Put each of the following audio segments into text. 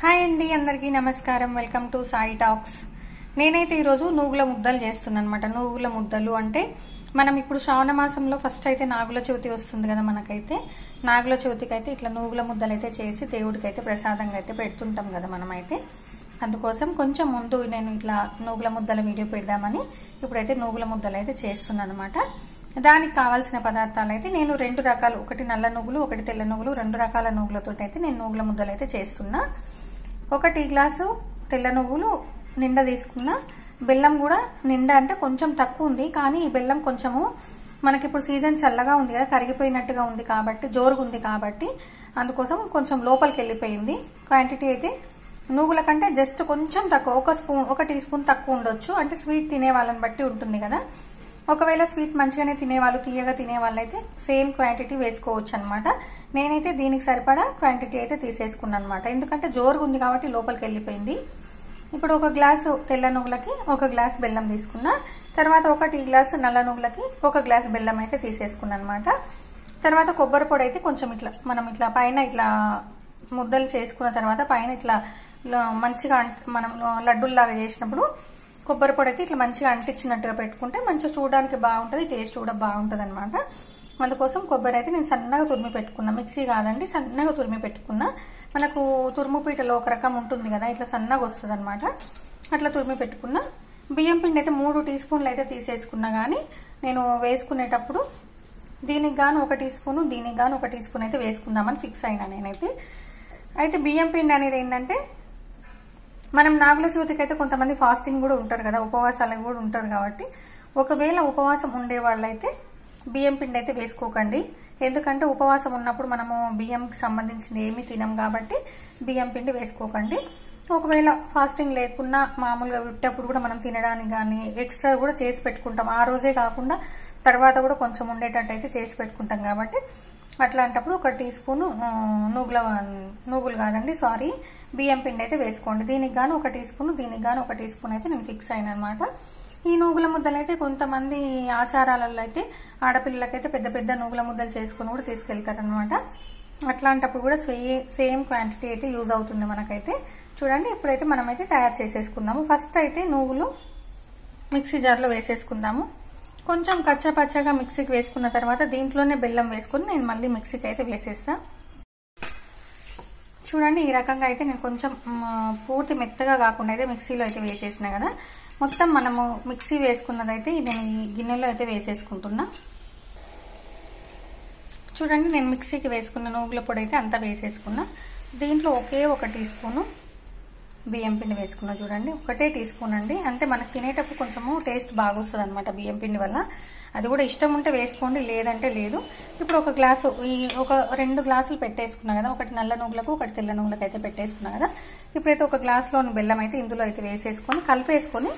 Hi అండి, అందరికీ నమస్కారం. Welcome to Sai talks. నేనైతే ఈరోజు నూగుల ముద్దలు చేస్తున్నాను అనమాట. నూగుల ముద్దలు అంటే మనం ఇప్పుడు శ్రావణ మాసంలో ఫస్ట్ అయితే నాగుల చవితి వస్తుంది కదా. మనకైతే నాగుల చవితికి అయితే ఇట్లా నూగుల ముద్దలు అయితే చేసి దేవుడికి అయితే ప్రసాదంగా అయితే పెడుతుంటాం కదా మనమైతే. అందుకోసం కొంచెం ముందు నేను ఇట్లా నూగుల ముద్దల వీడియో పెడదామని ఇప్పుడైతే నూగుల ముద్దలు అయితే చేస్తున్నాను అనమాట. దానికి కావాల్సిన పదార్థాలు అయితే నేను రెండు రకాలు, ఒకటి నల్ల నువ్వులు ఒకటి తెల్ల నువ్వులు, రెండు రకాల నువ్వులతో అయితే నేను నూగుల ముద్దలు అయితే చేస్తున్నా. ఒక టీ గ్లాసు తెల్ల నువ్వులు నిండా తీసుకున్నా. బెల్లం కూడా నిండా అంటే కొంచెం తక్కువ ఉంది, కానీ ఈ బెల్లం కొంచెము మనకి ఇప్పుడు సీజన్ చల్లగా ఉంది కదా, కరిగిపోయినట్టుగా ఉంది కాబట్టి, జోరుగా ఉంది కాబట్టి అందుకోసం కొంచెం లోపలికి వెళ్ళిపోయింది. క్వాంటిటీ అయితే నువ్వుల కంటే జస్ట్ కొంచెం తక్కువ, ఒక టీ స్పూన్ తక్కువ ఉండొచ్చు. అంటే స్వీట్ తినే వాళ్ళని బట్టి ఉంటుంది కదా. ఒకవేళ స్వీట్ మంచిగానే తినేవాళ్ళు, తీయగా తినేవాళ్ళు అయితే సేమ్ క్వాంటిటీ వేసుకోవచ్చు అనమాట. నేనైతే దీనికి సరిపడా క్వాంటిటీ అయితే తీసేసుకున్నాను అనమాట. ఎందుకంటే జోరుగా ఉంది కాబట్టి లోపలికి వెళ్ళిపోయింది. ఇప్పుడు ఒక గ్లాసు తెల్ల నువ్వులకి ఒక గ్లాస్ బెల్లం తీసుకున్నా. తర్వాత ఒక టీ గ్లాసు నల్ల నువ్వులకి ఒక గ్లాస్ బెల్లం అయితే తీసేసుకున్నా అనమాట. తర్వాత కొబ్బరి పొడి అయితే కొంచెం ఇట్లా మనం ఇట్లా పైన ఇట్లా ముద్దలు చేసుకున్న తర్వాత పైన ఇట్లా మంచిగా మనం లడ్డూల్లాగా చేసినప్పుడు కొబ్బరి పొడి అయితే ఇట్లా మంచిగా అంటించినట్టుగా పెట్టుకుంటే మంచిగా చూడడానికి బాగుంటుంది, టేస్ట్ కూడా బాగుంటుంది అనమాట. అందుకోసం కొబ్బరి అయితే నేను సన్నగా తురిమి పెట్టుకున్నా. మిక్సీ కాదండి, సన్నగా తురిమి పెట్టుకున్నా. మనకు తురుము పీటలో ఒక రకం ఉంటుంది కదా, ఇట్లా సన్నగా వస్తుంది అనమాట. అట్లా తురిమి పెట్టుకున్నా. బియ్యం పిండి అయితే 3 టీ స్పూన్లు అయితే తీసేసుకున్నా. కానీ నేను వేసుకునేటప్పుడు దీనికి గాను 1 టీ స్పూను, దీనికి గాను 1 టీ స్పూన్ అయితే వేసుకుందామని ఫిక్స్ అయినా నేనైతే. అయితే బియ్యం పిండి అనేది ఏంటంటే మనం నాగుల చవితికి అయితే కొంతమంది ఫాస్టింగ్ కూడా ఉంటారు కదా, ఉపవాసాలకు కూడా ఉంటారు కాబట్టి ఒకవేళ ఉపవాసం ఉండే వాళ్ళైతే బియ్యం పిండి అయితే వేసుకోకండి. ఎందుకంటే ఉపవాసం ఉన్నప్పుడు మనము బియ్యంకి సంబంధించింది ఏమీ తినం కాబట్టి బియ్యం పిండి వేసుకోకండి. ఒకవేళ ఫాస్టింగ్ లేకున్నా మామూలుగా విట్టప్పుడు కూడా మనం తినడానికి కానీ ఎక్స్ట్రా కూడా చేసి పెట్టుకుంటాం. ఆ రోజే కాకుండా తర్వాత కూడా కొంచెం ఉండేటట్టు అయితే చేసి పెట్టుకుంటాం కాబట్టి అట్లాంటప్పుడు 1 టీ స్పూను నువ్వులు కాదండి సారీ బియ్యం పిండి అయితే వేసుకోండి. దీనికి గాను 1 టీ స్పూన్, దీనికి గాను 1 టీ స్పూన్ అయితే నేను ఫిక్స్ అయినా అనమాట. ఈ నూగుల ముద్దలు అయితే కొంతమంది ఆచారాలలో అయితే ఆడపిల్లలకైతే పెద్ద పెద్ద నూగుల ముద్దలు చేసుకుని కూడా తీసుకెళ్తారనమాట. అట్లాంటప్పుడు కూడా సేమ్ క్వాంటిటీ అయితే యూజ్ అవుతుంది మనకైతే. చూడండి, ఇప్పుడైతే మనమైతే తయారు చేసేసుకుందాము. ఫస్ట్ అయితే నువ్వులు మిక్సీ జార్లో వేసేసుకుందాము. కొంచెం కచ్చపచ్చగా మిక్సీకి వేసుకున్న తర్వాత దీంట్లోనే బెల్లం వేసుకుని నేను మళ్ళీ మిక్సీకి అయితే వేసేస్తా. చూడండి, ఈ రకంగా అయితే నేను కొంచెం పూర్తి మెత్తగా కాకుండా అయితే మిక్సీలో అయితే వేసేసిన కదా. మొత్తం మనము మిక్సీ వేసుకున్నదైతే నేను ఈ గిన్నెలో అయితే వేసేసుకుంటున్నా. చూడండి, నేను మిక్సీకి వేసుకున్న నువ్వుల పొడి అయితే అంతా వేసేసుకున్నా. దీంట్లో ఒకే 1 టీ స్పూను బియ్యం పిండి వేసుకున్నా. చూడండి, 1 టీ స్పూన్ అండి. అంటే మనకు తినేటప్పుడు కొంచెము టేస్ట్ బాగా వస్తుంది అనమాట బియ్యం పిండి వల్ల. అది కూడా ఇష్టం ఉంటే వేసుకోండి, లేదంటే లేదు. ఇప్పుడు ఒక గ్లాసు ఒక 2 గ్లాసులు పెట్టేసుకున్నా కదా, ఒకటి నల్ల నువ్వులకు ఒకటి తెల్ల నువ్వులకు అయితే పెట్టేసుకున్నా కదా. ఇప్పుడైతే ఒక గ్లాసులోని బెల్లం అయితే ఇందులో అయితే వేసేసుకొని కలిపేసుకొని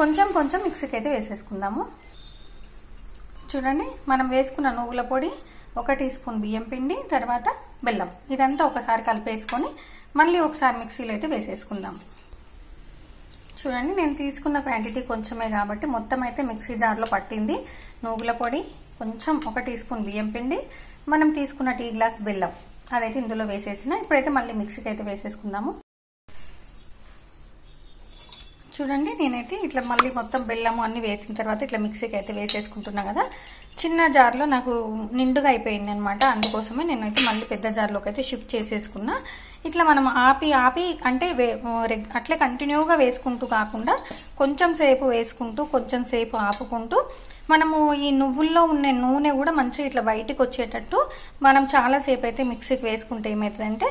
కొంచెం కొంచెం మిక్సీకి అయితే వేసేసుకుందాము. చూడండి, మనం వేసుకున్న నువ్వుల పొడి 1 టీ స్పూన్ బియ్యం పిండి తర్వాత బెల్లం ఇదంతా ఒకసారి కలిపేసుకొని మళ్ళీ ఒకసారి మిక్సీలో అయితే వేసేసుకుందాం. చూడండి, నేను తీసుకున్న క్వాంటిటీ కొంచెమే కాబట్టి మొత్తం అయితే మిక్సీ జార్లో పట్టింది. నువ్వుల పొడి కొంచెం 1 టీ స్పూన్ బియ్యం పిండి, మనం తీసుకున్న టీ గ్లాస్ బెల్లం అదైతే ఇందులో వేసేసిన. ఇప్పుడైతే మళ్ళీ మిక్సీకి అయితే వేసేసుకుందాము. చూడండి, నేనైతే ఇట్లా మళ్ళీ మొత్తం బెల్లము అన్ని వేసిన తర్వాత ఇట్లా మిక్సీకి అయితే వేసేసుకుంటున్నా కదా. చిన్న జార్లో నాకు నిండుగా అయిపోయింది అనమాట. అందుకోసమే నేనైతే మళ్ళీ పెద్ద జార్లోకి అయితే షిఫ్ట్ చేసేసుకున్నా. ఇట్లా మనం ఆపి అంటే అట్లే కంటిన్యూగా వేసుకుంటూ కాకుండా కొంచెం సేపు వేసుకుంటూ కొంచెం సేపు ఆపుకుంటూ మనము ఈ నువ్వుల్లో ఉన్న నూనె కూడా మంచిగా ఇట్లా బయటికి వచ్చేటట్టు మనం చాలా సేపు అయితే మిక్సీకి వేసుకుంటే ఏమవుతుందంటే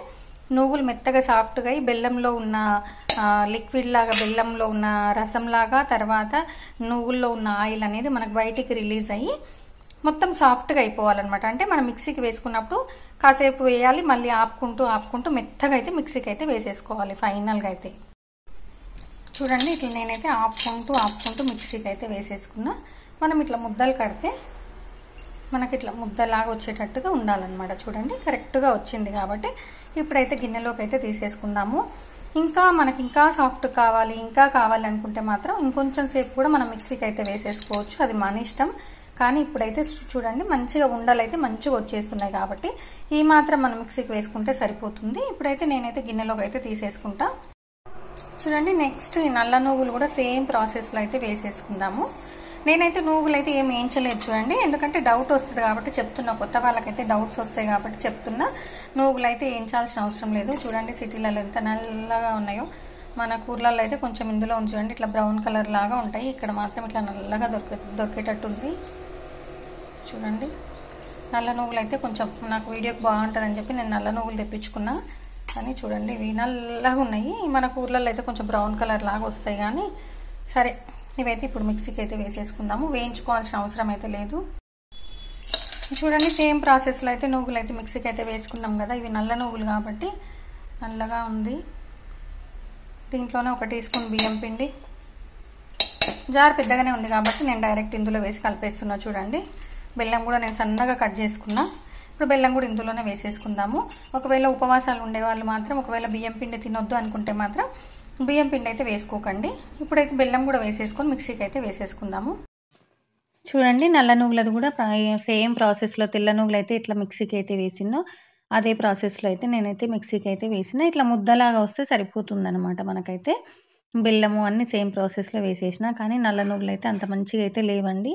నువ్వులు మెత్తగా సాఫ్ట్గా అయ్యి బెల్లంలో ఉన్న లిక్విడ్ లాగా, బెల్లంలో ఉన్న రసం లాగా, తర్వాత నువ్వుల్లో ఉన్న ఆయిల్ అనేది మనకు బయటికి రిలీజ్ అయ్యి మొత్తం సాఫ్ట్గా అయిపోవాలన్నమాట. అంటే మనం మిక్సీకి వేసుకున్నప్పుడు కాసేపు వేయాలి, మళ్ళీ ఆపుకుంటూ మెత్తగా అయితే మిక్సీకి అయితే వేసేసుకోవాలి ఫైనల్గా అయితే. చూడండి, ఇట్లా నేనైతే ఆపుకుంటూ మిక్సీకి అయితే వేసేసుకున్నా. మనం ఇట్లా ముద్దలు కడితే మనకి ఇట్లా ముద్దలాగా వచ్చేటట్టుగా ఉండాలన్నమాట. చూడండి, కరెక్ట్గా వచ్చింది కాబట్టి ఇప్పుడైతే గిన్నెలోకి అయితే తీసేసుకుందాము. మనకి ఇంకా సాఫ్ట్ కావాలి, ఇంకా కావాలనుకుంటే మాత్రం ఇంకొంచెం సేపు కూడా మనం మిక్సీకి అయితే వేసేసుకోవచ్చు. అది మన ఇష్టం. కానీ ఇప్పుడైతే చూడండి మంచిగా ఉండలైతే మంచిగా వచ్చేస్తున్నాయి కాబట్టి ఈ మాత్రం మనం మిక్సీకి వేసుకుంటే సరిపోతుంది. ఇప్పుడైతే నేనైతే గిన్నెలోకి అయితే తీసేసుకుంటా. చూడండి నెక్స్ట్ ఈ నల్ల నువ్వులు కూడా సేమ్ ప్రాసెస్లో అయితే వేసేసుకుందాము. నేనైతే నువ్వులు అయితే ఏం వేయించలేదు చూడండి, ఎందుకంటే డౌట్ వస్తుంది కాబట్టి చెప్తున్నా, కొత్త వాళ్ళకైతే డౌట్స్ వస్తాయి కాబట్టి చెప్తున్నా. నువ్వులు అయితే వేయించాల్సిన అవసరం లేదు. చూడండి సిటీలలో ఎంత నల్లగా ఉన్నాయో, మన కూరలలో అయితే కొంచెం ఇందులో ఉంది చూడండి ఇట్లా బ్రౌన్ కలర్ లాగా ఉంటాయి, ఇక్కడ మాత్రం ఇట్లా నల్లగా దొరికేటట్టు ఉంది. చూడండి నల్ల నువ్వులు అయితే కొంచెం నాకు వీడియోకి బాగుంటుందని చెప్పి నేను నల్ల నువ్వులు తెప్పించుకున్నా, కానీ చూడండి ఇవి నల్లగా ఉన్నాయి. మన కూరలలో అయితే కొంచెం బ్రౌన్ కలర్ లాగా వస్తాయి, కానీ సరే ఇవైతే ఇప్పుడు మిక్సీకి అయితే వేసేసుకుందాము. వేయించుకోవాల్సిన అవసరం అయితే లేదు. చూడండి సేమ్ ప్రాసెస్లో అయితే నువ్వులు అయితే మిక్సీకి అయితే వేసుకున్నాం కదా, ఇవి నల్ల నువ్వులు కాబట్టి నల్లగా ఉంది. దీంట్లోనే 1 టీ స్పూన్ బియ్యం పిండి, జార్ పెద్దగానే ఉంది కాబట్టి నేను డైరెక్ట్ ఇందులో వేసి కలిపేస్తున్నా. చూడండి బెల్లం కూడా నేను సన్నగా కట్ చేసుకున్నా. ఇప్పుడు బెల్లం కూడా ఇందులోనే వేసేసుకుందాము. ఒకవేళ ఉపవాసాలు ఉండేవాళ్ళు మాత్రం, ఒకవేళ బియ్యం పిండి తినొద్దు అనుకుంటే మాత్రం బియ్యం పిండి అయితే వేసుకోకండి. ఇప్పుడైతే బెల్లం కూడా వేసేసుకొని మిక్సీకి అయితే వేసేసుకుందాము. చూడండి నల్ల నువ్వులది కూడా సేమ్ ప్రాసెస్లో తెల్ల నువ్వులు అయితే ఇట్లా మిక్సీకి అయితే వేసినో అదే ప్రాసెస్లో అయితే నేనైతే మిక్సీకి అయితే వేసిన. ఇట్లా ముద్దలాగా వస్తే సరిపోతుంది అనమాట. మనకైతే బెల్లము అన్నీ సేమ్ ప్రాసెస్లో వేసేసిన, కానీ నల్ల నువ్వులు అయితే అంత మంచిగా అయితే లేవండి.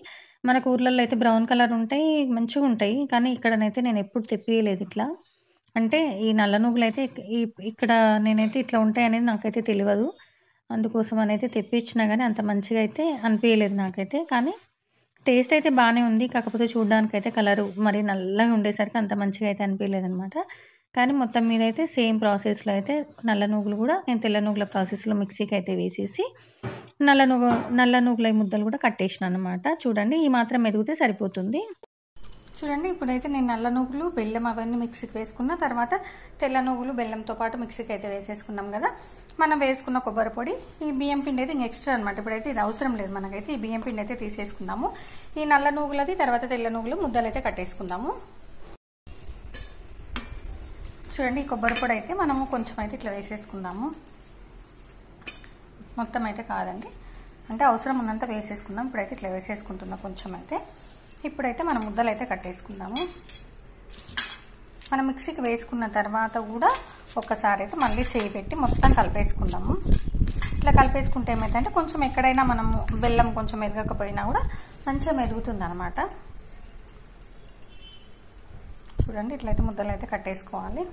మన ఊర్లలో అయితే బ్రౌన్ కలర్ ఉంటాయి, మంచిగా ఉంటాయి, కానీ ఇక్కడనైతే నేను ఎప్పుడు తెప్పియలేదు ఇట్లా. అంటే ఈ నల్ల నువ్వులు అయితే ఇక్కడ నేనైతే ఇట్లా ఉంటాయి అనేది నాకైతే తెలియదు, అందుకోసం అనేది తెప్పించినా కానీ అంత మంచిగా అయితే అనిపించలేదు నాకైతే. కానీ టేస్ట్ అయితే బాగానే ఉంది, కాకపోతే చూడడానికైతే కలరు మరి నల్లగా ఉండేసరికి అంత మంచిగా అయితే అనిపించలేదు అనమాట. కానీ మొత్తం మీద అయితే సేమ్ ప్రాసెస్లో అయితే నల్ల నువ్వులు కూడా నేను తెల్ల నువ్వుల ప్రాసెస్లో మిక్సీకి అయితే వేసేసి నల్ల నువ్వుల ముద్దలు కూడా కట్టేసిన అనమాట. చూడండి ఈ మాత్రం ఎదిగితే సరిపోతుంది. చూడండి ఇప్పుడైతే నేను నల్ల నువ్వులు బెల్లం అవన్నీ మిక్సీకి వేసుకున్న తర్వాత తెల్ల నువ్వులు బెల్లంతో పాటు మిక్సీకి అయితే వేసేసుకున్నాం కదా. మనం వేసుకున్న కొబ్బరి పొడి, ఈ బియ్యం పిండి అయితే నెక్స్ట్ అనమాట. ఇప్పుడైతే ఇది అవసరం లేదు మనకైతే. ఈ బియ్యం పిండి అయితే తీసేసుకుందాము. ఈ నల్ల నువ్వులది తర్వాత తెల్ల నువ్వులు ముద్దలు అయితే కట్టేసుకుందాము. చూడండి ఈ కొబ్బరి పొడి అయితే మనము కొంచెం అయితే ఇట్లా వేసేసుకుందాము. మొత్తం అయితే కాదండి, అంటే అవసరం ఉన్నంత వేసేసుకుందాం. ఇప్పుడైతే ఇట్లా వేసేసుకుంటున్నాం కొంచెం అయితే. ఇప్పుడైతే మనం ముద్దలు అయితే కట్టేసుకుందాము. మనం మిక్సీకి వేసుకున్న తర్వాత కూడా ఒక్కసారి అయితే మళ్ళీ చేయి పెట్టి మొత్తం కలిపేసుకుందాము. ఇట్లా కలిపేసుకుంటే ఏమైందంటే కొంచెం ఎక్కడైనా మనము బెల్లం కొంచెం ఎదగకపోయినా కూడా మంచిగా మెరుగుతుంది అనమాట. చూడండి ఇట్లయితే ముద్దలు అయితే కట్టేసుకోవాలి.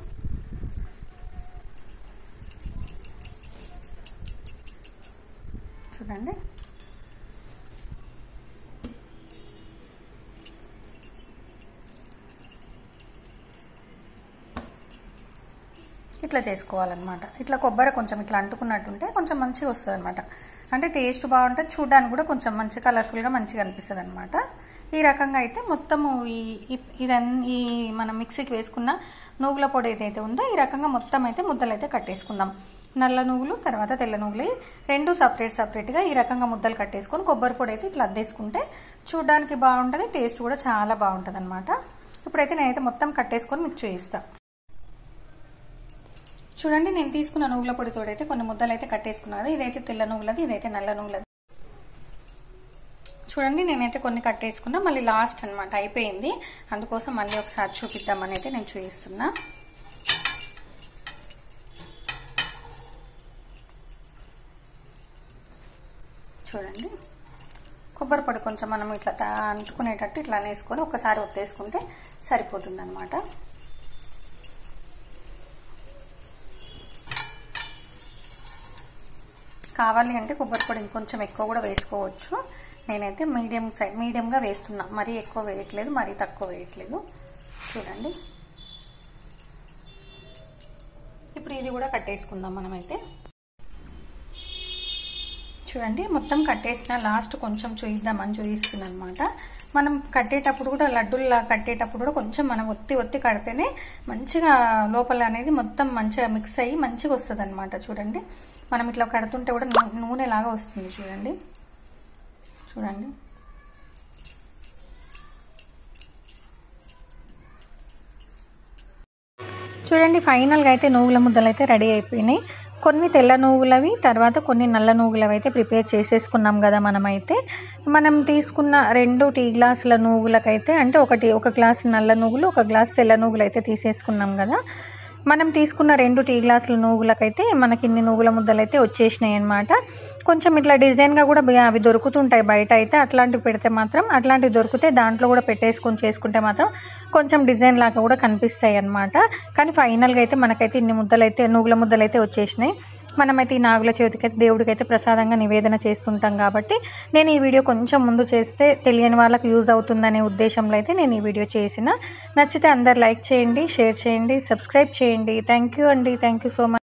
చూడండి ఇట్లా చేసుకోవాలన్నమాట. ఇట్లా కొబ్బరి కొంచెం ఇట్లా అంటుకున్నట్టుంటే కొంచెం మంచిగా వస్తుంది అనమాట. అంటే టేస్ట్ బాగుంటుంది, చూడడానికి కూడా కొంచెం మంచి కలర్ఫుల్గా మంచిగా అనిపిస్తుంది అనమాట. ఈ రకంగా అయితే మొత్తము ఈ మనం మిక్సీకి వేసుకున్న నువ్వుల పొడి ఏదైతే ఉందో ఈ రకంగా మొత్తం అయితే ముద్దలు అయితే కట్టేసుకుందాం. నల్ల నువ్వులు తర్వాత తెల్ల నువ్వులు రెండు సపరేట్గా ఈ రకంగా ముద్దలు కట్టేసుకొని కొబ్బరి పొడి అయితే ఇట్లా అద్దేసుకుంటే చూడడానికి బాగుంటుంది, టేస్ట్ కూడా చాలా బాగుంటుంది అనమాట. ఇప్పుడైతే నేనైతే మొత్తం కట్టేసుకొని మీకు చూపిస్తాను. చూడండి నేను తీసుకున్న నువ్వుల పొడితో అయితే కొన్ని ముద్దలు అయితే కట్టేసుకున్నాను కదా. ఇదైతే తెల్ల నువ్వులది, ఇదైతే నల్ల నువ్వులది. చూడండి నేనైతే కొన్ని కట్టేసుకున్నా, మళ్ళీ లాస్ట్ అనమాట అయిపోయింది, అందుకోసం మళ్ళీ ఒకసారి చూపిద్దామని అయితే నేను చూపిస్తున్నా. చూడండి కొబ్బరి పొడి కొంచెం మనం ఇట్లా అంటుకునేటట్టు ఇట్లా వేసుకొని ఒకసారి ఒత్తేసుకుంటే సరిపోతుంది అనమాట. కావాలి అంటే కొబ్బరి పొడి ఇంకొంచెం ఎక్కువ కూడా వేసుకోవచ్చు. నేనైతే మీడియంగా వేస్తున్నా, మరీ ఎక్కువ వేయట్లేదు, మరీ తక్కువ వేయట్లేదు. చూడండి ఇప్పుడు ఇది కూడా కట్టేసుకుందాం మనమైతే. చూడండి మొత్తం కట్టేసిన, లాస్ట్ కొంచెం చూయిద్దామని చూపిస్తున్నాను అనమాట. మనం కట్టేటప్పుడు కూడా లడ్డూల్లా కట్టేటప్పుడు కూడా కొంచెం మనం ఒత్తి కడితేనే మంచిగా లోపల అనేది మొత్తం మంచిగా మిక్స్ అయ్యి మంచిగా వస్తుంది అనమాట. చూడండి మనం ఇట్లా కడుతుంటే కూడా నూనె లాగా వస్తుంది. చూడండి చూడండి చూడండి ఫైనల్గా అయితే నువ్వుల ముద్దలు అయితే రెడీ అయిపోయినాయి. కొన్ని తెల్ల నువ్వులవి, తర్వాత కొన్ని నల్ల నువ్వులవి అయితే ప్రిపేర్ చేసేసుకున్నాం కదా మనమైతే. మనం తీసుకున్న 2 టీ గ్లాసుల నువ్వులకైతే అంటే ఒక గ్లాసు నల్ల నువ్వులు, ఒక గ్లాసు తెల్ల నువ్వులు అయితే తీసేసుకున్నాం కదా. మనం తీసుకున్న 2 టీ గ్లాసుల నువ్వులకైతే మనకి ఇన్ని నువ్వుల ముద్దలు అయితే వచ్చేసినాయి అనమాట. కొంచెం ఇట్లా డిజైన్గా కూడా అవి దొరుకుతుంటాయి బయట అయితే. అట్లాంటివి పెడితే మాత్రం, అట్లాంటివి దొరికితే దాంట్లో కూడా పెట్టేసుకొని చేసుకుంటే మాత్రం కొంచెం డిజైన్ లాగా కూడా కనిపిస్తాయి అనమాట. కానీ ఫైనల్గా అయితే మనకైతే ఇన్ని నువ్వుల ముద్దలు అయితే వచ్చేసినాయి. మనమైతే ఈ నాగుల చవితికి అయితే దేవుడికి అయితే ప్రసాదంగా నివేదన చేస్తుంటాం కాబట్టి నేను ఈ వీడియో కొంచెం ముందు చేస్తే తెలియని వాళ్ళకి యూజ్ అవుతుందనే ఉద్దేశంలో అయితే నేను ఈ వీడియో చేసిన. నచ్చితే అందరు లైక్ చేయండి, షేర్ చేయండి, సబ్స్క్రైబ్ చేయండి. థ్యాంక్ యూ అండి. Thank you so much.